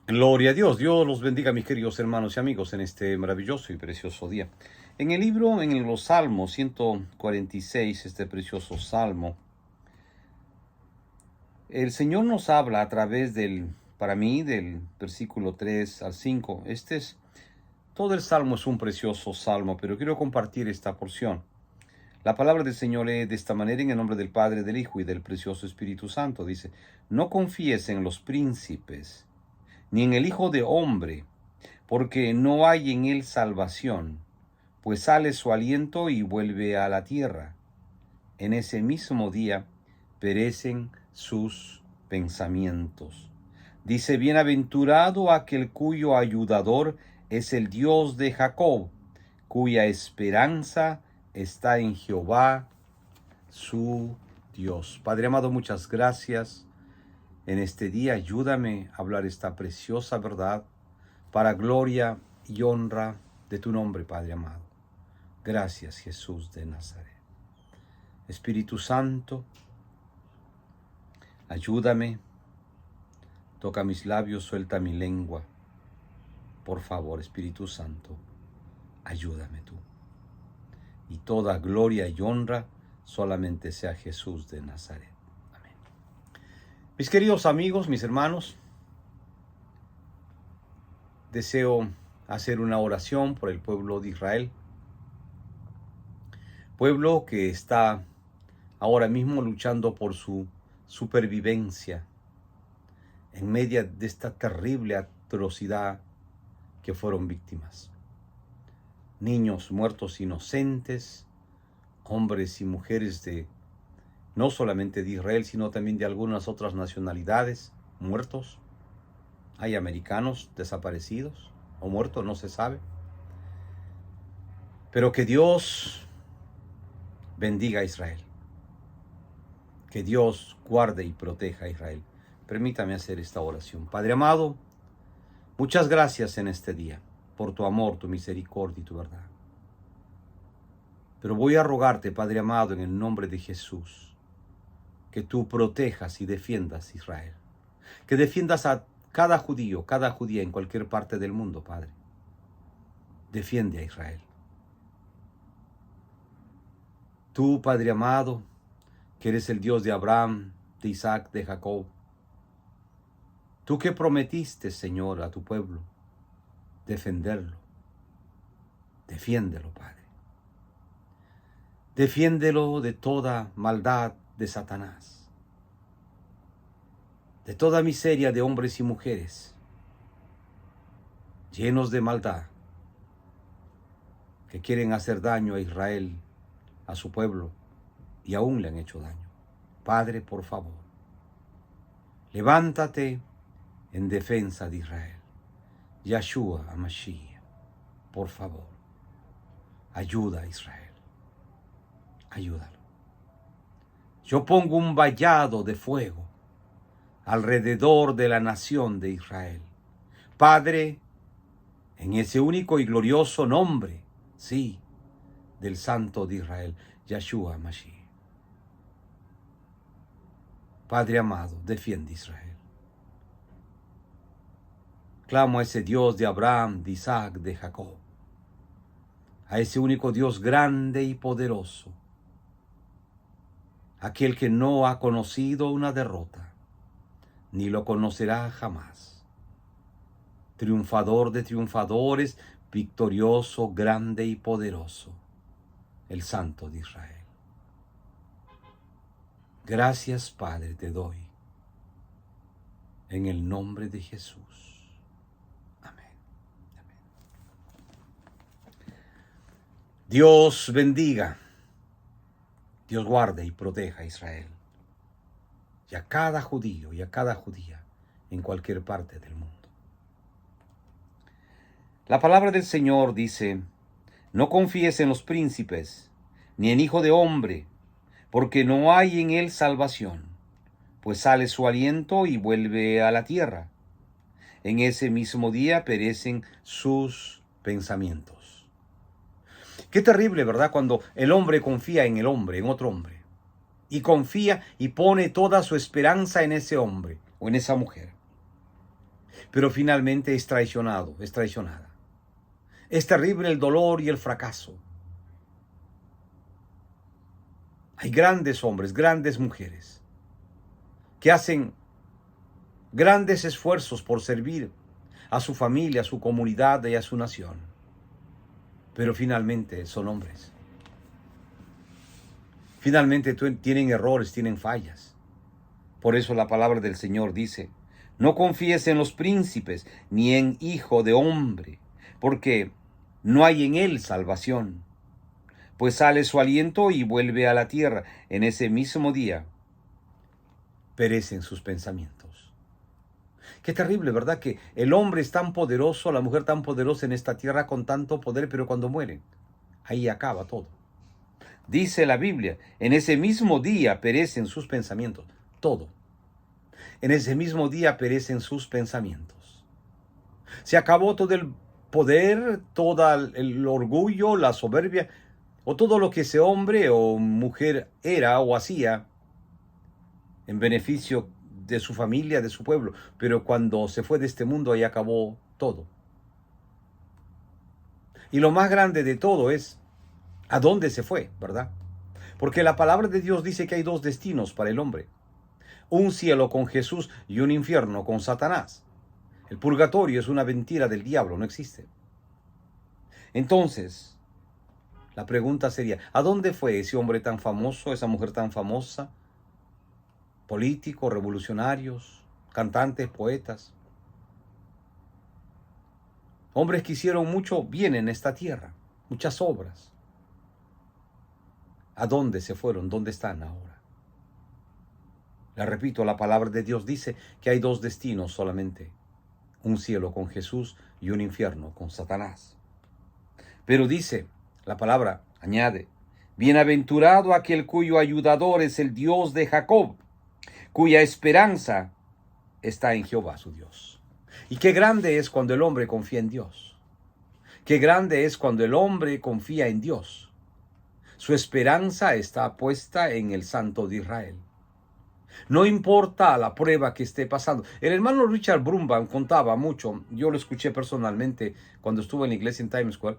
Gloria a Dios. Dios los bendiga, mis queridos hermanos y amigos, en este maravilloso y precioso día. En el libro, en los Salmos 146, este precioso salmo, el Señor nos habla a través para mí, del versículo 3 al 5. Todo el salmo es un precioso salmo, pero quiero compartir esta porción. La palabra del Señor lee de esta manera en el nombre del Padre, del Hijo y del precioso Espíritu Santo. Dice: no confíes en los príncipes, ni en el Hijo de Hombre, porque no hay en él salvación, pues sale su aliento y vuelve a la tierra. En ese mismo día perecen sus pensamientos. Dice: bienaventurado aquel cuyo ayudador es el Dios de Jacob, cuya esperanza está en Jehová, su Dios. Padre amado, muchas gracias. En este día ayúdame a hablar esta preciosa verdad para gloria y honra de tu nombre, Padre amado. Gracias, Jesús de Nazaret. Espíritu Santo, ayúdame, toca mis labios, suelta mi lengua. Por favor, Espíritu Santo, ayúdame tú. Y toda gloria y honra solamente sea Jesús de Nazaret. Amén. Mis queridos amigos, mis hermanos, deseo hacer una oración por el pueblo de Israel. Pueblo que está ahora mismo luchando por su supervivencia en medio de esta terrible atrocidad que fueron víctimas. Niños muertos inocentes, hombres y mujeres no solamente de Israel, sino también de algunas otras nacionalidades muertos. Hay americanos desaparecidos o muertos, no se sabe. Pero que Dios bendiga a Israel. Que Dios guarde y proteja a Israel. Permítame hacer esta oración. Padre amado, muchas gracias en este día por tu amor, tu misericordia y tu verdad. Pero voy a rogarte, Padre amado, en el nombre de Jesús, que tú protejas y defiendas a Israel. Que defiendas a cada judío, cada judía en cualquier parte del mundo, Padre. Defiende a Israel. Tú, Padre amado, que eres el Dios de Abraham, de Isaac, de Jacob. Tú que prometiste, Señor, a tu pueblo, defenderlo. Defiéndelo, Padre. Defiéndelo de toda maldad de Satanás, de toda miseria de hombres y mujeres llenos de maldad que quieren hacer daño a Israel, a su pueblo, y aún le han hecho daño. Padre, por favor, levántate en defensa de Israel. Yahshua HaMashiach, por favor, ayuda a Israel. Ayúdalo. Yo pongo un vallado de fuego alrededor de la nación de Israel. Padre, en ese único y glorioso nombre, sí, del Santo de Israel, Yahshua HaMashiach. Padre amado, defiende Israel. Clamo a ese Dios de Abraham, de Isaac, de Jacob, a ese único Dios grande y poderoso, aquel que no ha conocido una derrota, ni lo conocerá jamás. Triunfador de triunfadores, victorioso, grande y poderoso, el Santo de Israel. Gracias, Padre, te doy, en el nombre de Jesús. Amén. Amén. Dios bendiga, Dios guarde y proteja a Israel, y a cada judío y a cada judía en cualquier parte del mundo. La palabra del Señor dice: no confíes en los príncipes, ni en hijo de hombre, porque no hay en él salvación, pues sale su aliento y vuelve a la tierra. En ese mismo día perecen sus pensamientos. Qué terrible, ¿verdad? Cuando el hombre confía en el hombre, en otro hombre, y confía y pone toda su esperanza en ese hombre o en esa mujer. pero finalmente es traicionado, es traicionada. Es terrible el dolor y el fracaso. Hay grandes hombres, grandes mujeres, que hacen grandes esfuerzos por servir a su familia, a su comunidad y a su nación. Pero finalmente son hombres. Finalmente tienen errores, tienen fallas. Por eso la palabra del Señor dice, no confíes en los príncipes, ni en hijo de hombre, porque no hay en él salvación. Pues sale su aliento y vuelve a la tierra. En ese mismo día perecen sus pensamientos. Qué terrible, ¿verdad? Que el hombre es tan poderoso, la mujer tan poderosa en esta tierra con tanto poder, pero cuando mueren, ahí acaba todo. Dice la Biblia, en ese mismo día perecen sus pensamientos. Todo. En ese mismo día perecen sus pensamientos. Se acabó todo el poder, todo el orgullo, la soberbia, o todo lo que ese hombre o mujer era o hacía en beneficio de su familia, de su pueblo. Pero cuando se fue de este mundo, ahí acabó todo. Y lo más grande de todo es a dónde se fue, ¿verdad? Porque la palabra de Dios dice que hay dos destinos para el hombre. Un cielo con Jesús y un infierno con Satanás. El purgatorio es una mentira del diablo, no existe. Entonces, la pregunta sería, ¿a dónde fue ese hombre tan famoso, esa mujer tan famosa? Políticos, revolucionarios, cantantes, poetas. Hombres que hicieron mucho bien en esta tierra, muchas obras. ¿A dónde se fueron? ¿Dónde están ahora? Le repito, la palabra de Dios dice que hay dos destinos solamente. Un cielo con Jesús y un infierno con Satanás. Pero dice, la palabra añade, bienaventurado aquel cuyo ayudador es el Dios de Jacob, cuya esperanza está en Jehová su Dios. Y qué grande es cuando el hombre confía en Dios. Qué grande es cuando el hombre confía en Dios. Su esperanza está puesta en el Santo de Israel. No importa la prueba que esté pasando. El hermano Richard Brumban contaba mucho, yo lo escuché personalmente cuando estuvo en la iglesia en Times Square,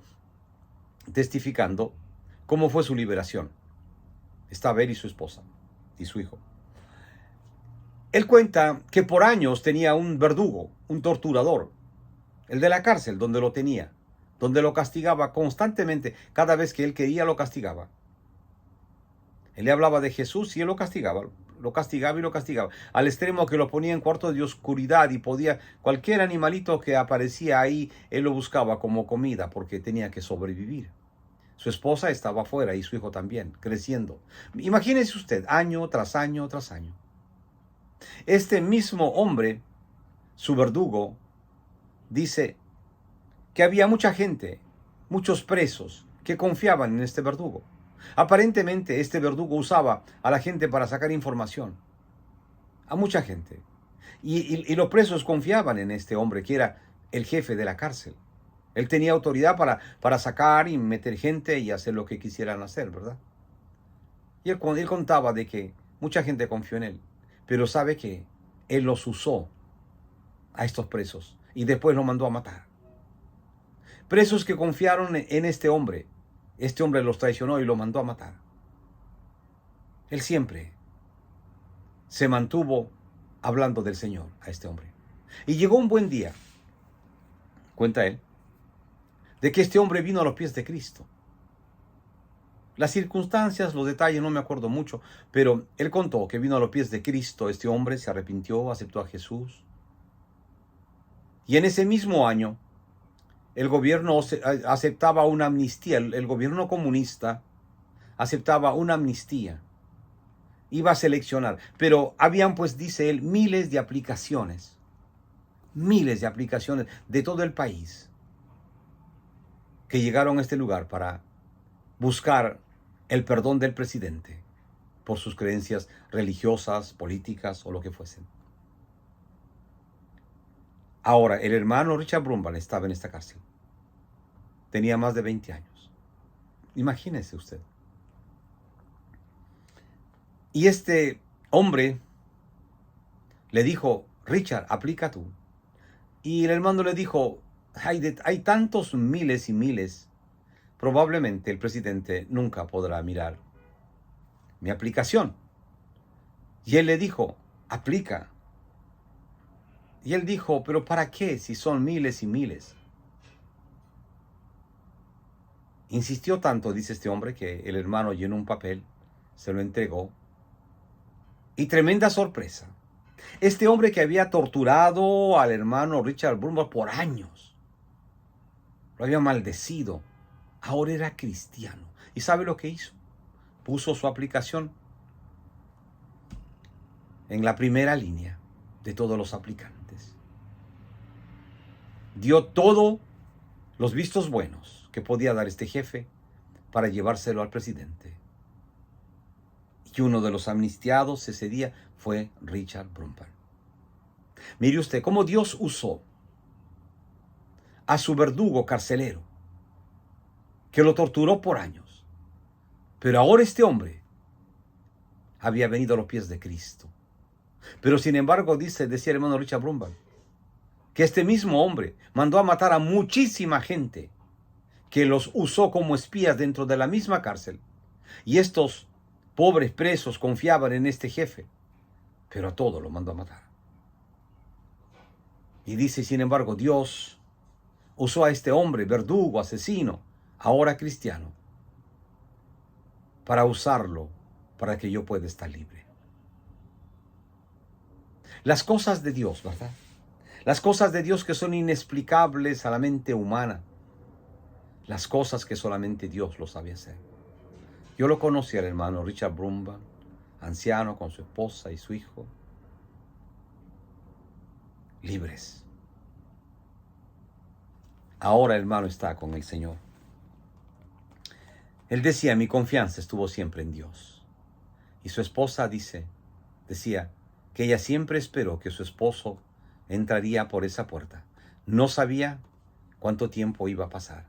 testificando cómo fue su liberación. Estaba él y su esposa y su hijo. Él cuenta que por años tenía un verdugo, un torturador, el de la cárcel donde lo tenía, donde lo castigaba constantemente. Cada vez que él quería lo castigaba. Él le hablaba de Jesús y él lo castigaba y lo castigaba, al extremo que lo ponía en cuartos de oscuridad y podía, cualquier animalito que aparecía ahí, él lo buscaba como comida porque tenía que sobrevivir. Su esposa estaba afuera y su hijo también, creciendo. Imagínese usted, año tras año tras año. Este mismo hombre, su verdugo, dice que había mucha gente, muchos presos, que confiaban en este verdugo. Aparentemente este verdugo usaba a la gente para sacar información, a mucha gente. Y los presos confiaban en este hombre que era el jefe de la cárcel. Él tenía autoridad para sacar y meter gente y hacer lo que quisieran hacer, ¿verdad? Y él contaba de que mucha gente confió en él, pero sabe que él los usó a estos presos y después los mandó a matar. Presos que confiaron en este hombre los traicionó y lo mandó a matar. Él siempre se mantuvo hablando del Señor a este hombre. Y llegó un buen día, cuenta él, de que este hombre vino a los pies de Cristo. Las circunstancias, los detalles, no me acuerdo mucho, pero él contó que vino a los pies de Cristo. Este hombre se arrepintió, aceptó a Jesús. Y en ese mismo año, el gobierno aceptaba una amnistía. El gobierno comunista aceptaba una amnistía. Iba a seleccionar. Pero habían, pues, dice él, miles de aplicaciones de todo el país que llegaron a este lugar para buscar el perdón del presidente por sus creencias religiosas, políticas o lo que fuesen. Ahora, el hermano Richard Brumban estaba en esta cárcel. Tenía más de 20 años. Imagínese usted. Y este hombre le dijo, Richard, aplica tú. Y el hermano le dijo, hay tantos miles y miles, probablemente el presidente nunca podrá mirar mi aplicación. Y él le dijo, aplica. Y él dijo, pero ¿para qué si son miles y miles? Insistió tanto, dice este hombre, que el hermano llenó un papel, se lo entregó. Y tremenda sorpresa. Este hombre que había torturado al hermano Richard Brumbaugh por años, lo había maldecido, ahora era cristiano. ¿Y sabe lo que hizo? Puso su aplicación en la primera línea de todos los aplicantes. Dio todos los vistos buenos que podía dar este jefe para llevárselo al presidente. Y uno de los amnistiados ese día fue Richard Brumbaugh. Mire usted cómo Dios usó a su verdugo carcelero, que lo torturó por años. Pero ahora este hombre había venido a los pies de Cristo. Pero sin embargo, decía el hermano Richard Brumbaugh, que este mismo hombre mandó a matar a muchísima gente, que los usó como espías dentro de la misma cárcel. Y estos pobres presos confiaban en este jefe, pero a todos lo mandó a matar. Y dice, sin embargo, Dios usó a este hombre, verdugo, asesino, ahora cristiano, para usarlo para que yo pueda estar libre. Las cosas de Dios, ¿verdad? Las cosas de Dios que son inexplicables a la mente humana. Las cosas que solamente Dios lo sabe hacer. Yo lo conocí al hermano Richard Brumbaugh, anciano con su esposa y su hijo, libres. Ahora el hermano está con el Señor. Él decía, mi confianza estuvo siempre en Dios. Y su esposa decía que ella siempre esperó que su esposo entraría por esa puerta. No sabía cuánto tiempo iba a pasar.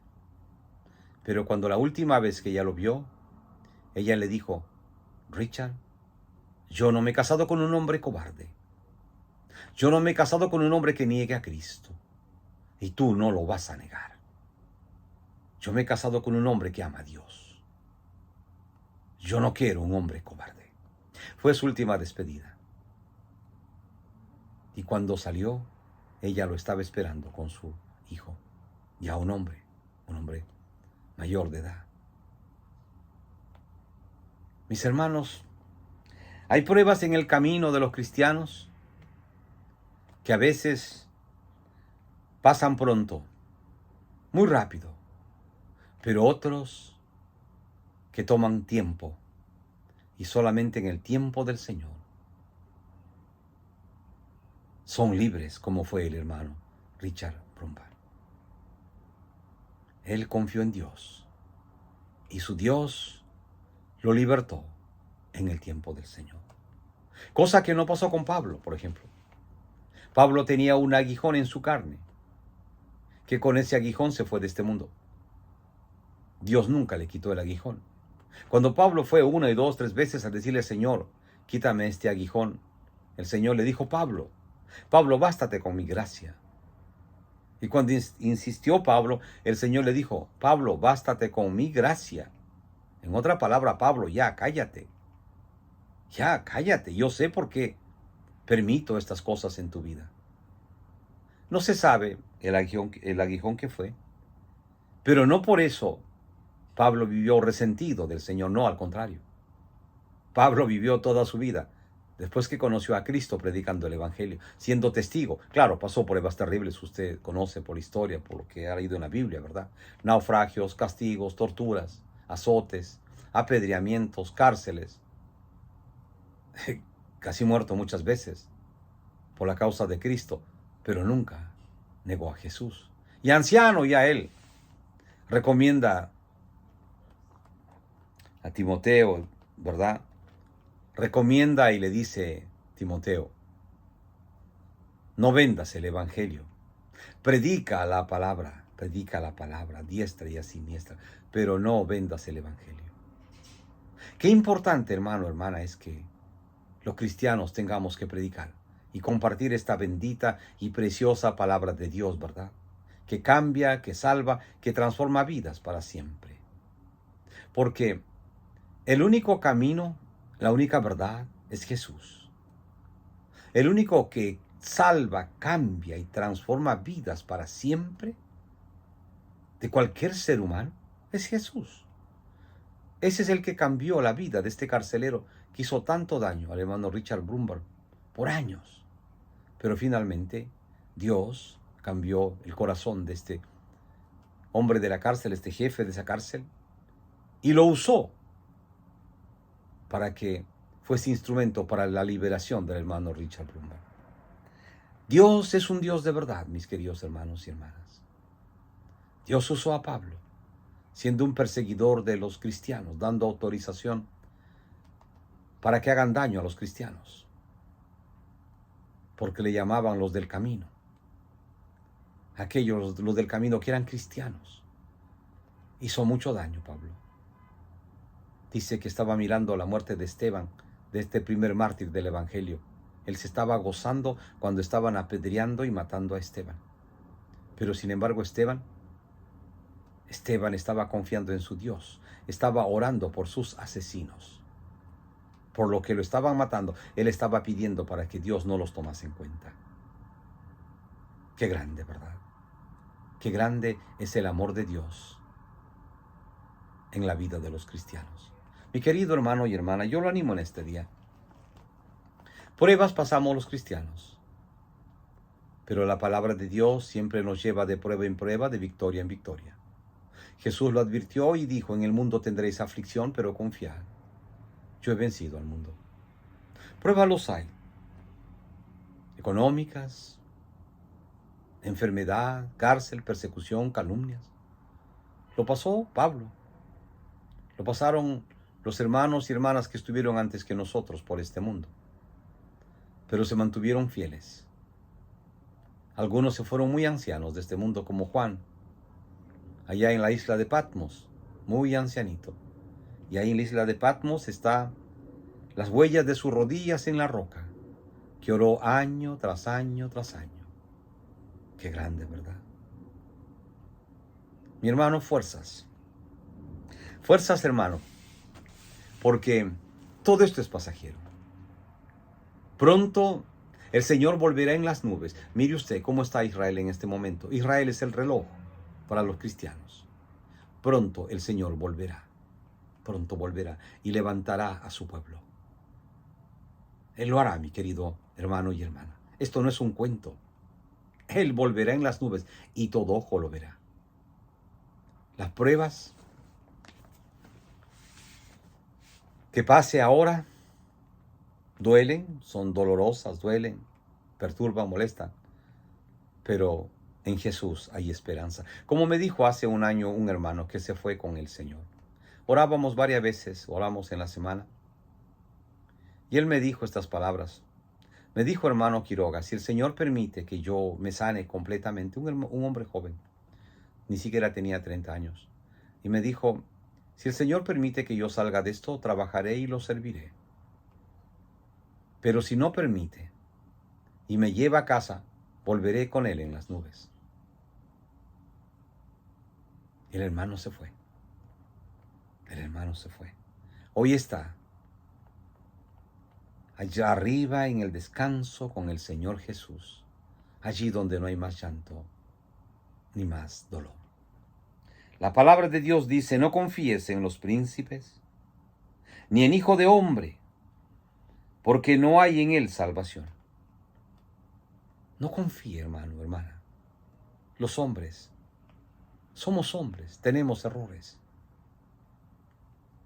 Pero cuando la última vez que ella lo vio, ella le dijo, Richard, yo no me he casado con un hombre cobarde. Yo no me he casado con un hombre que niegue a Cristo. Y tú no lo vas a negar. Yo me he casado con un hombre que ama a Dios. Yo no quiero un hombre cobarde. Fue su última despedida. Y cuando salió, ella lo estaba esperando con su hijo. Ya un hombre mayor de edad. Mis hermanos, hay pruebas en el camino de los cristianos que a veces pasan pronto, muy rápido, pero otros que toman tiempo y solamente en el tiempo del Señor son libres, como fue el hermano Richard Brumbaugh. Él confió en Dios y su Dios lo libertó en el tiempo del Señor. Cosa que no pasó con Pablo, por ejemplo. Pablo tenía un aguijón en su carne, que con ese aguijón se fue de este mundo. Dios nunca le quitó el aguijón. Cuando Pablo fue 1 y 2, 3 veces a decirle, Señor, quítame este aguijón, el Señor le dijo, Pablo, bástate con mi gracia. Y cuando insistió Pablo, el Señor le dijo, Pablo, bástate con mi gracia. En otra palabra, Pablo, ya cállate. Ya cállate. Yo sé por qué permito estas cosas en tu vida. No se sabe el aguijón que fue, pero no por eso Pablo vivió resentido del Señor. No, al contrario. Pablo vivió toda su vida después que conoció a Cristo predicando el Evangelio, siendo testigo. Claro, pasó pruebas terribles, usted conoce por historia, por lo que ha leído en la Biblia, ¿verdad? Naufragios, castigos, torturas, azotes, apedreamientos, cárceles. Casi muerto muchas veces por la causa de Cristo, pero nunca negó a Jesús. Y anciano ya él recomienda a Timoteo, ¿verdad? Recomienda y le dice, Timoteo, no vendas el evangelio, predica la palabra diestra y siniestra, pero no vendas el evangelio. Qué importante, hermano, hermana, es que los cristianos tengamos que predicar y compartir esta bendita y preciosa palabra de Dios, ¿verdad? Que cambia, que salva, que transforma vidas para siempre. Porque el único camino, la única verdad es Jesús. El único que salva, cambia y transforma vidas para siempre de cualquier ser humano es Jesús. Ese es el que cambió la vida de este carcelero que hizo tanto daño al hermano Richard Brumberg por años. Pero finalmente Dios cambió el corazón de este hombre de la cárcel, este jefe de esa cárcel, y lo usó para que fuese instrumento para la liberación del hermano Richard Brumberg. Dios es un Dios de verdad, mis queridos hermanos y hermanas. Dios usó a Pablo, siendo un perseguidor de los cristianos, dando autorización para que hagan daño a los cristianos, porque le llamaban los del camino. Aquellos, los del camino que eran cristianos. Hizo mucho daño Pablo. Dice que estaba mirando la muerte de Esteban, de este primer mártir del Evangelio. Él se estaba gozando cuando estaban apedreando y matando a Esteban. Pero sin embargo Esteban estaba confiando en su Dios. Estaba orando por sus asesinos. Por lo que lo estaban matando, él estaba pidiendo para que Dios no los tomase en cuenta. Qué grande, ¿verdad? Qué grande es el amor de Dios en la vida de los cristianos. Mi querido hermano y hermana, yo lo animo en este día. Pruebas pasamos los cristianos, pero la palabra de Dios siempre nos lleva de prueba en prueba, de victoria en victoria. Jesús lo advirtió y dijo, en el mundo tendréis aflicción, pero confiad. Yo he vencido al mundo. Pruebas los hay, económicas, enfermedad, cárcel, persecución, calumnias. Lo pasó Pablo. Lo pasaron los hermanos y hermanas que estuvieron antes que nosotros por este mundo. Pero se mantuvieron fieles. Algunos se fueron muy ancianos de este mundo, como Juan, allá en la isla de Patmos, muy ancianito. Y ahí en la isla de Patmos está las huellas de sus rodillas en la roca, que oró año tras año tras año. Qué grande, ¿verdad? Mi hermano, fuerzas. Fuerzas, hermano, porque todo esto es pasajero. Pronto el Señor volverá en las nubes. Mire usted cómo está Israel en este momento. Israel es el reloj para los cristianos. Pronto el Señor volverá. Pronto volverá y levantará a su pueblo. Él lo hará, mi querido hermano y hermana. Esto no es un cuento. Él volverá en las nubes y todo ojo lo verá. Las pruebas que pase ahora duelen, son dolorosas, duelen, perturban, molestan. Pero en Jesús hay esperanza. Como me dijo hace un año un hermano que se fue con el Señor. Orábamos varias veces, oramos en la semana. Y él me dijo estas palabras. Me dijo, hermano Quiroga, si el Señor permite que yo me sane completamente, un hombre joven, ni siquiera tenía 30 años. Y me dijo, si el Señor permite que yo salga de esto, trabajaré y lo serviré. Pero si no permite y me lleva a casa, volveré con él en las nubes. El hermano se fue. El hermano se fue. Hoy está allá arriba en el descanso con el Señor Jesús, allí donde no hay más llanto ni más dolor. La palabra de Dios dice, no confíes en los príncipes, ni en hijo de hombre, porque no hay en él salvación. No confíe, hermano, hermana. Los hombres, somos hombres, tenemos errores.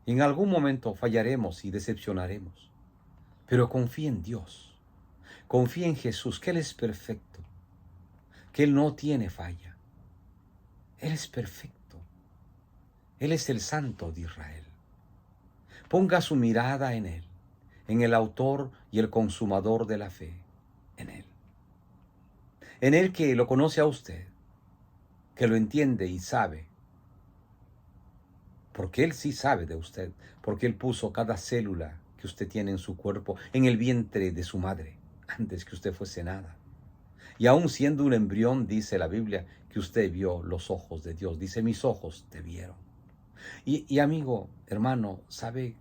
Y en algún momento fallaremos y decepcionaremos. Pero confía en Dios. Confía en Jesús, que Él es perfecto. Que Él no tiene falla. Él es perfecto. Él es el Santo de Israel. Ponga su mirada en Él, en el autor y el consumador de la fe, en Él. En Él que lo conoce a usted, que lo entiende y sabe. Porque Él sí sabe de usted, porque Él puso cada célula que usted tiene en su cuerpo en el vientre de su madre. antes que usted fuese nada. Y aún siendo un embrión, dice la Biblia, que usted vio los ojos de Dios. Dice, mis ojos te vieron. Y amigo, hermano, ¿sabe?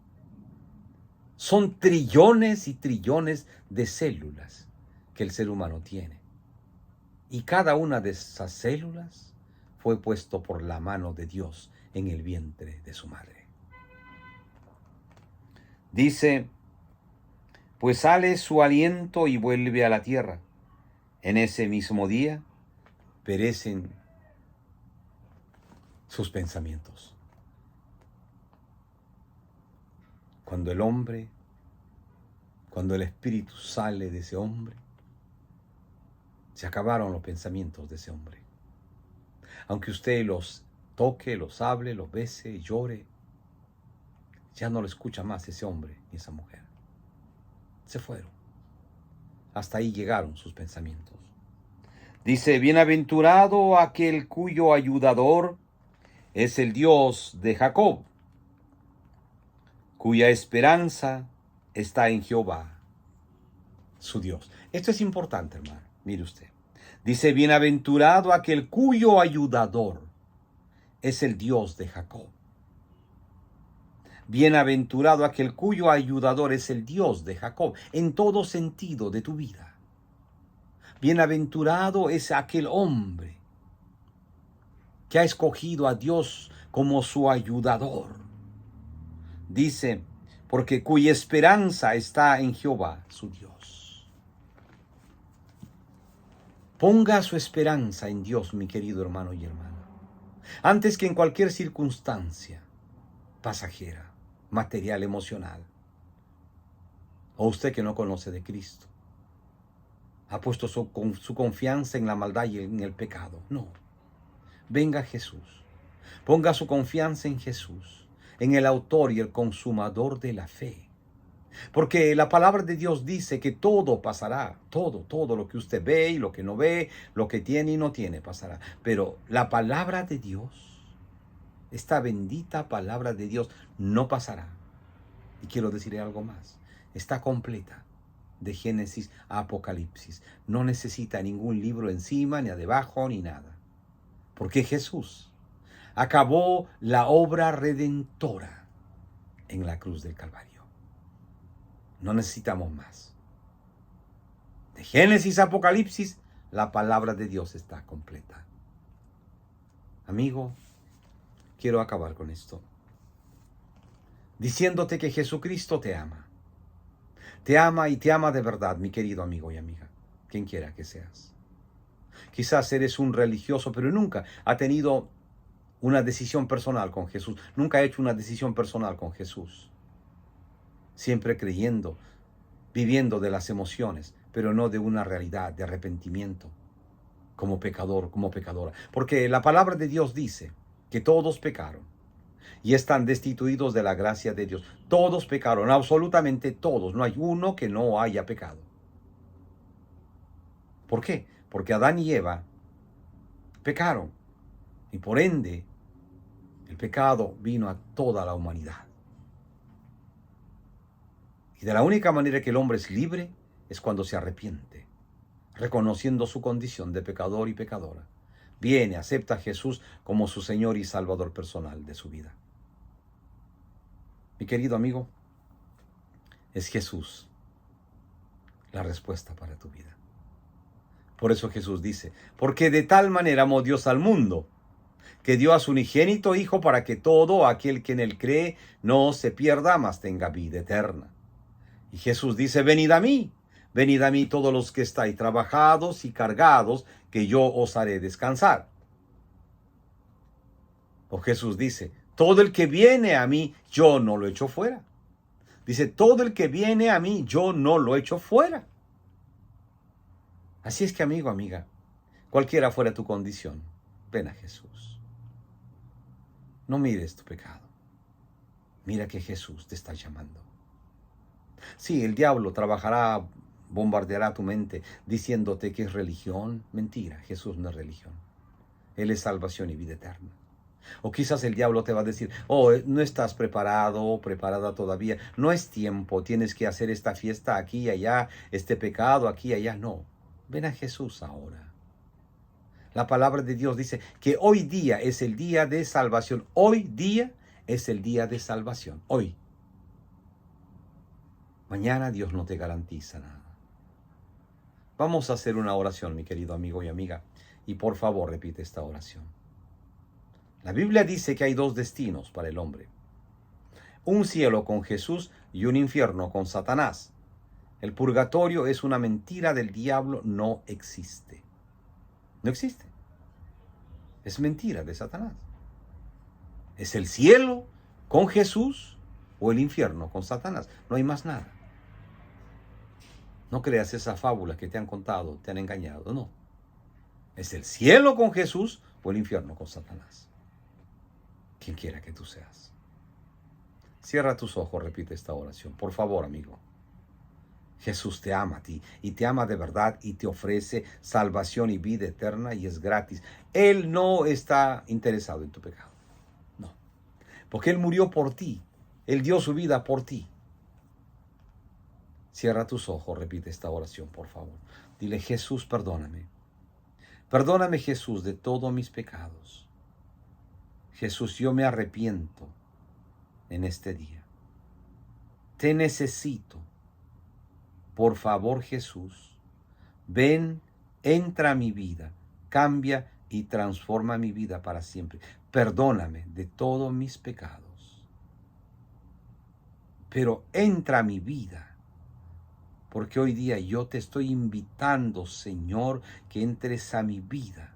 Son trillones y trillones de células que el ser humano tiene. Y cada una de esas células fue puesto por la mano de Dios en el vientre de su madre. Dice, pues sale su aliento y vuelve a la tierra. En ese mismo día perecen sus pensamientos. Cuando el espíritu sale de ese hombre, se acabaron los pensamientos de ese hombre. Aunque usted los toque, los hable, los bese, llore, ya no lo escucha más ese hombre ni esa mujer. Se fueron. Hasta ahí llegaron sus pensamientos. Dice, bienaventurado aquel cuyo ayudador es el Dios de Jacob, cuya esperanza está en Jehová, su Dios. Esto es importante, hermano. Mire usted. Dice, bienaventurado aquel cuyo ayudador es el Dios de Jacob. Bienaventurado aquel cuyo ayudador es el Dios de Jacob, en todo sentido de tu vida. Bienaventurado es aquel hombre que ha escogido a Dios como su ayudador. Dice, porque cuya esperanza está en Jehová, su Dios. Ponga su esperanza en Dios, mi querido hermano y hermana, antes que en cualquier circunstancia pasajera, material, emocional. O usted que no conoce de Cristo, ha puesto su confianza en la maldad y en el pecado. No. Venga Jesús. Ponga su confianza en Jesús, en el autor y el consumador de la fe. Porque la palabra de Dios dice que todo pasará, todo lo que usted ve y lo que no ve, lo que tiene y no tiene pasará. Pero la palabra de Dios, esta bendita palabra de Dios, no pasará. Y quiero decirle algo más, está completa, de Génesis a Apocalipsis. No necesita ningún libro encima, ni debajo, ni nada. Porque Jesús acabó la obra redentora en la cruz del Calvario. No necesitamos más. De Génesis a Apocalipsis, la palabra de Dios está completa. Amigo, quiero acabar con esto, diciéndote que Jesucristo te ama. Te ama y te ama de verdad, mi querido amigo y amiga, quien quiera que seas. Quizás eres un religioso, pero nunca ha tenido una decisión personal con Jesús. Nunca ha hecho una decisión personal con Jesús. Siempre creyendo, viviendo de las emociones, pero no de una realidad de arrepentimiento como pecador, como pecadora. Porque la palabra de Dios dice que todos pecaron y están destituidos de la gracia de Dios. Todos pecaron, absolutamente todos. No hay uno que no haya pecado. ¿Por qué? Porque Adán y Eva pecaron. Y por ende, el pecado vino a toda la humanidad. Y de la única manera que el hombre es libre es cuando se arrepiente, reconociendo su condición de pecador y pecadora. Viene, acepta a Jesús como su Señor y Salvador personal de su vida. Mi querido amigo, es Jesús la respuesta para tu vida. Por eso Jesús dice, porque de tal manera amó Dios al mundo, que dio a su unigénito Hijo para que todo aquel que en él cree no se pierda, mas tenga vida eterna. Y Jesús dice, venid a mí todos los que estáis trabajados y cargados, que yo os haré descansar. O Jesús dice, todo el que viene a mí, yo no lo echo fuera. Dice, todo el que viene a mí, yo no lo echo fuera. Así es que, amigo, amiga, cualquiera fuera tu condición, ven a Jesús. No mires tu pecado. Mira que Jesús te está llamando. Sí, el diablo trabajará, bombardeará tu mente diciéndote que es religión. Mentira, Jesús no es religión. Él es salvación y vida eterna. O quizás el diablo te va a decir, oh, no estás preparado o preparada todavía, no es tiempo, tienes que hacer esta fiesta aquí y allá, este pecado aquí y allá. No, ven a Jesús ahora. La palabra de Dios dice que hoy día es el día de salvación. Hoy día es el día de salvación. Hoy. Mañana Dios no te garantiza nada. Vamos a hacer una oración, mi querido amigo y amiga. Y por favor, repite esta oración. La Biblia dice que hay dos destinos para el hombre. Un cielo con Jesús y un infierno con Satanás. El purgatorio es una mentira del diablo, no existe. No existe. Es mentira de Satanás. Es el cielo con Jesús o el infierno con Satanás. No hay más nada. No creas esa fábula que te han contado, te han engañado. No. Es el cielo con Jesús o el infierno con Satanás. Quien quiera que tú seas. Cierra tus ojos, repite esta oración. Por favor, amigo. Jesús te ama a ti y te ama de verdad y te ofrece salvación y vida eterna y es gratis. Él no está interesado en tu pecado. No. Porque Él murió por ti. Él dio su vida por ti. Cierra tus ojos, repite esta oración, por favor. Dile, Jesús, perdóname. Perdóname, Jesús, de todos mis pecados. Jesús, yo me arrepiento en este día. Te necesito. Por favor, Jesús, ven, entra a mi vida, cambia y transforma mi vida para siempre. Perdóname de todos mis pecados. Pero entra a mi vida, porque hoy día yo te estoy invitando, Señor, que entres a mi vida.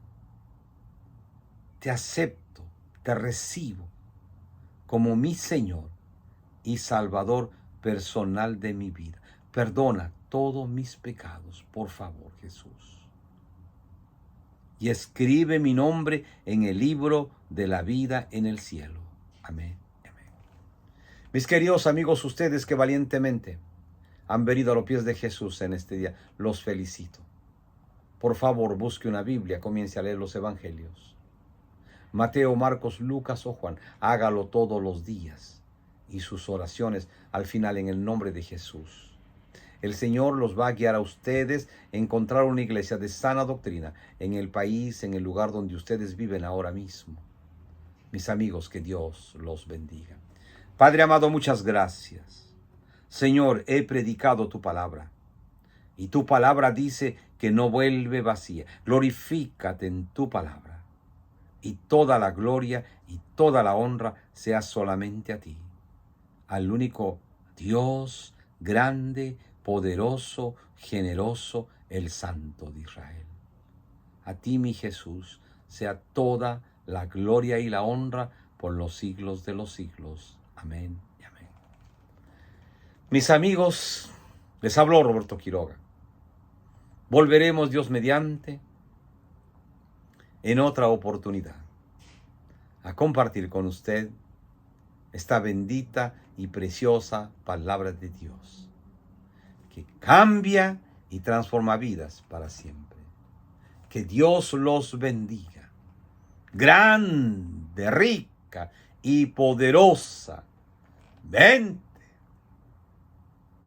Te acepto, te recibo como mi Señor y Salvador personal de mi vida. Perdona todos mis pecados, por favor, Jesús. Y escribe mi nombre en el libro de la vida en el cielo. Amén. Amén. Mis queridos amigos, ustedes que valientemente han venido a los pies de Jesús en este día, los felicito. Por favor, busque una Biblia, comience a leer los evangelios. Mateo, Marcos, Lucas o Juan, hágalo todos los días. Y sus oraciones al final en el nombre de Jesús. El Señor los va a guiar a ustedes a encontrar una iglesia de sana doctrina en el país, en el lugar donde ustedes viven ahora mismo. Mis amigos, que Dios los bendiga. Padre amado, muchas gracias. Señor, he predicado tu palabra. Y tu palabra dice que no vuelve vacía. Glorifícate en tu palabra. Y toda la gloria y toda la honra sea solamente a ti. Al único Dios grande, poderoso, generoso, el Santo de Israel. A ti, mi Jesús, sea toda la gloria y la honra por los siglos de los siglos. Amén y amén. Mis amigos, les habló Roberto Quiroga. Volveremos, Dios mediante, en otra oportunidad, a compartir con usted esta bendita y preciosa palabra de Dios, que cambia y transforma vidas para siempre. Que Dios los bendiga, grande, rica y poderosa. Ven.